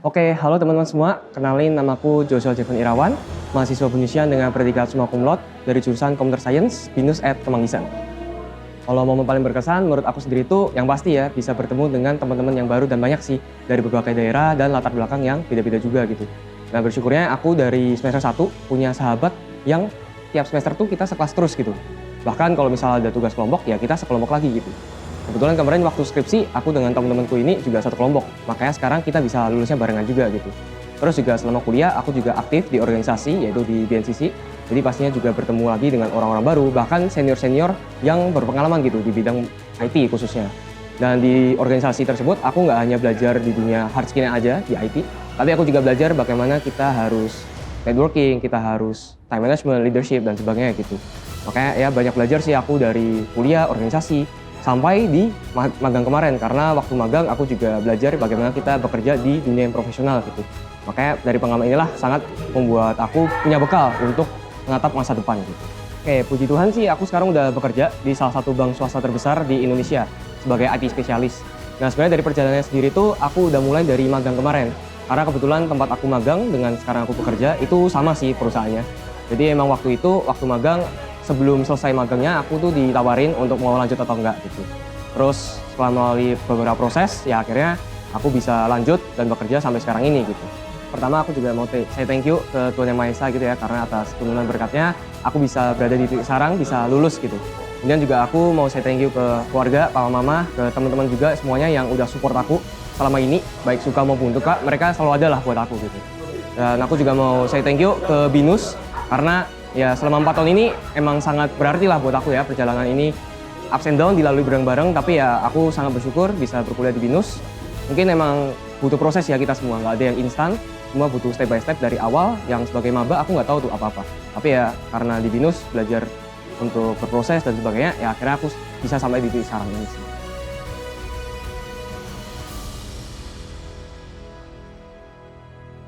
Oke, halo teman-teman semua. Kenalin, namaku Joshua Jevon Irawan, mahasiswa penelitian dengan predikat summa cum laude dari jurusan Computer Science, BINUS Kemanggisan. Kalau momen paling berkesan, menurut aku sendiri itu yang pasti ya, bisa bertemu dengan teman-teman yang baru dan banyak sih, dari berbagai daerah dan latar belakang yang beda-beda juga gitu. Nah, bersyukurnya aku dari semester 1 punya sahabat yang tiap semester tuh kita sekelas terus gitu. Bahkan kalau misalnya ada tugas kelompok, ya kita sekelompok lagi gitu. Kebetulan kemarin waktu skripsi, aku dengan teman-temanku ini juga satu kelompok. Makanya sekarang kita bisa lulusnya barengan juga gitu. Terus juga selama kuliah, aku juga aktif di organisasi, yaitu di BNCC. Jadi pastinya juga bertemu lagi dengan orang-orang baru, bahkan senior-senior yang berpengalaman gitu di bidang IT khususnya. Dan di organisasi tersebut, aku nggak hanya belajar di dunia hard skill aja, di IT, tapi aku juga belajar bagaimana kita harus networking, kita harus time management, leadership, dan sebagainya gitu. Makanya ya banyak belajar sih aku dari kuliah, organisasi, sampai di magang kemarin, karena waktu magang aku juga belajar bagaimana kita bekerja di dunia yang profesional gitu. Makanya dari pengalaman inilah sangat membuat aku punya bekal untuk menatap masa depan gitu. Oke, puji Tuhan sih aku sekarang udah bekerja di salah satu bank swasta terbesar di Indonesia sebagai IT spesialis. Nah, sebenarnya dari perjalanannya sendiri tuh aku udah mulai dari magang kemarin. Karena kebetulan tempat aku magang dengan sekarang aku bekerja itu sama sih perusahaannya. Jadi emang waktu itu, waktu magang, sebelum selesai magangnya aku tuh ditawarin untuk mau lanjut atau enggak gitu. Terus setelah melalui beberapa proses, ya akhirnya aku bisa lanjut dan bekerja sampai sekarang ini gitu. Pertama aku juga mau say thank you ke Tuhan Yang Maha Esa gitu ya, karena atas turunan berkatnya aku bisa berada di titik sekarang, bisa lulus gitu. Kemudian juga aku mau say thank you ke keluarga, papa mama, ke teman-teman juga semuanya yang udah support aku selama ini, baik suka maupun duka, mereka selalu ada lah buat aku gitu. Dan aku juga mau say thank you ke BINUS, karena ya selama 4 tahun ini emang sangat berarti lah buat aku ya, perjalanan ini ups and down dilalui bareng-bareng, tapi ya aku sangat bersyukur bisa berkuliah di BINUS. Mungkin emang butuh proses ya kita semua, nggak ada yang instan, semua butuh step by step dari awal. Yang sebagai maba aku nggak tahu tuh apa-apa, tapi ya karena di BINUS belajar untuk berproses dan sebagainya, ya akhirnya aku bisa sampai di titik sekarang ini sih.